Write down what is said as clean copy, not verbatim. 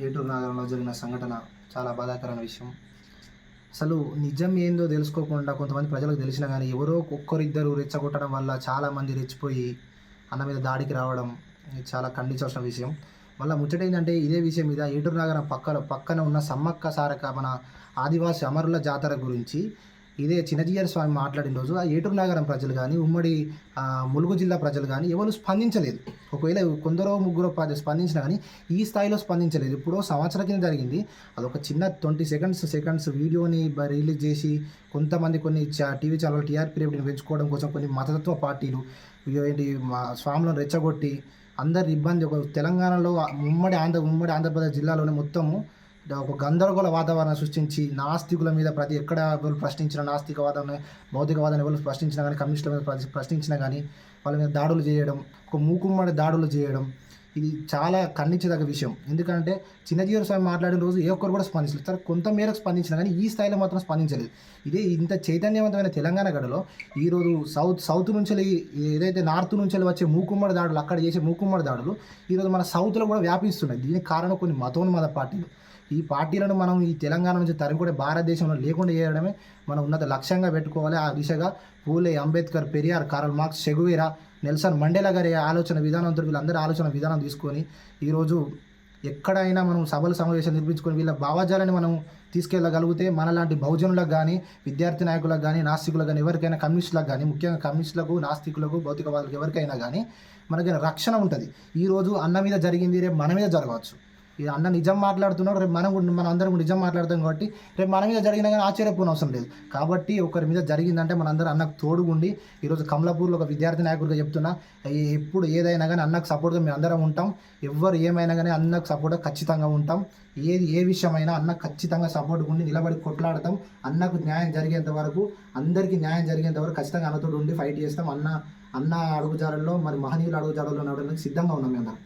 ఏటూరు నగరంలో జరిగిన సంఘటన చాలా బాధాకరమైన విషయం. అసలు నిజం ఏందో తెలుసుకోకుండా కొంతమంది ప్రజలకు తెలిసినా కానీ ఎవరో ఒక్కరిద్దరు రెచ్చగొట్టడం వల్ల చాలామంది రెచ్చిపోయి అన్న మీద దాడికి రావడం ఇది చాలా ఖండించాల్సిన విషయం. మళ్ళీ ముచ్చట ఏంటంటే ఇదే విషయం మీద ఏటూరు నగరం పక్కన ఉన్న సమ్మక్క సారక్క మన ఆదివాసి అమరుల జాతర గురించి ఇదే చిన్నజీయర్ స్వామి మాట్లాడిన రోజు ఆ ఏటూరు నగరం ప్రజలు కానీ ఉమ్మడి ములుగు జిల్లా ప్రజలు కానీ ఎవరు స్పందించలేదు. ఒకవేళ కొందరో ముగ్గురో స్పందించినా కానీ ఈ స్థాయిలో స్పందించలేదు. ఇప్పుడు సంవత్సరం కింద జరిగింది. అదొక చిన్న 20 సెకండ్స్ వీడియోని రిలీజ్ చేసి కొంతమంది కొన్ని టీవీ ఛానల్ టీఆర్పీ రేటింగ్ పెంచుకోవడం కోసం కొన్ని మతతత్వ పార్టీలు ఏంటి స్వాములను రెచ్చగొట్టి అందరి ఇబ్బంది ఒక తెలంగాణలో ఉమ్మడి ఆంధ్రప్రదేశ్ జిల్లాలోనే మొత్తము ఒక గందరగోళ వాతావరణం సృష్టించి నాస్తికుల మీద ఎక్కడ ఎవరు ప్రశ్నించిన నాస్తికవాదాన్ని భౌతికవాదాన్ని ఎవరు ప్రశ్నించినా కానీ కమ్యూనిస్టుల మీద ప్రశ్నించినా కానీ వాళ్ళ మీద దాడులు చేయడం, ఒక మూకుమ్మడి దాడులు చేయడం ఇది చాలా ఖండించదగ్గ విషయం. ఎందుకంటే చిన్నజీవన స్వామి మాట్లాడిన రోజు ఏ ఒక్కరు కూడా స్పందించలేదు. సరే కొంత మేరకు స్పందించినా కానీ ఈ స్థాయిలో మాత్రం స్పందించలేదు. ఇదే ఇంత చైతన్యవంతమైన తెలంగాణ గడలో ఈరోజు సౌత్ నుంచి ఏదైతే నార్త్ నుంచి వచ్చే మూకుమ్మడి దాడులు అక్కడ చేసే మూకుమ్మడి దాడులు ఈరోజు మన సౌత్లో కూడా వ్యాపిస్తున్నాయి. దీనికి కారణం కొన్ని మతోన్మాద పార్టీలు. ఈ పార్టీలను మనం ఈ తెలంగాణ నుంచి తరిమికొనే భారతదేశంలో లేకుండా చేయడమే మన ఉన్నత లక్ష్యంగా పెట్టుకోవాలి. ఆ దిశగా Phule, Ambedkar, Periyar, Karl Marx, Che Guevara, Nelson Mandela గారి ఆలోచన విధానంతో వీళ్ళందరి ఆలోచన విధానం తీసుకొని ఈరోజు ఎక్కడైనా మనం సభలు సమావేశాలు నిర్మించుకొని వీళ్ళ భావజాలని మనం తీసుకెళ్ళగలిగితే మనలాంటి బహుజనులకు కానీ విద్యార్థి నాయకులకు కానీ నాస్తికులకు కానీ ఎవరికైనా కమ్యూనిస్టులకు కానీ ముఖ్యంగా కమ్యూనిస్టులకు నాస్తికులకు భౌతికవాదులకు ఎవరికైనా కానీ మనకి రక్షణ ఉంటుంది. ఈరోజు అన్న మీద జరిగింది రేపు మన మీద జరగవచ్చు. ఈ అన్న నిజం మాట్లాడుతున్నాడు, రేపు మన అందరం నిజం మాట్లాడతాం కాబట్టి రేపు మన మీద జరిగినా కానీ ఆశ్చర్యపోని అవసరం లేదు. కాబట్టి ఒకరి మీద జరిగిందంటే మనందరం అన్నకు తోడుగుండి ఈరోజు కమలాపూర్లో ఒక విద్యార్థి నాయకుడిగా చెప్తున్నా, ఎప్పుడు ఏదైనా కానీ అన్నకు సపోర్ట్గా మేము అందరం ఉంటాం. ఎవరు ఏమైనా కానీ అన్నకు సపోర్ట్గా ఖచ్చితంగా ఉంటాం. ఏ విషయమైనా అన్నకు ఖచ్చితంగా సపోర్ట్ ఉండి నిలబడి కొట్లాడతాం. అన్నకు న్యాయం జరిగేంత వరకు, అందరికీ న్యాయం జరిగేంత వరకు ఖచ్చితంగా అన్నతోడు ఉండి ఫైట్ చేస్తాం. అన్న అడుగుజాడల్లో మరి మహనీయుల అడుగుజాడల్లో నడవడానికి సిద్ధంగా ఉన్నాం మేము అందరం.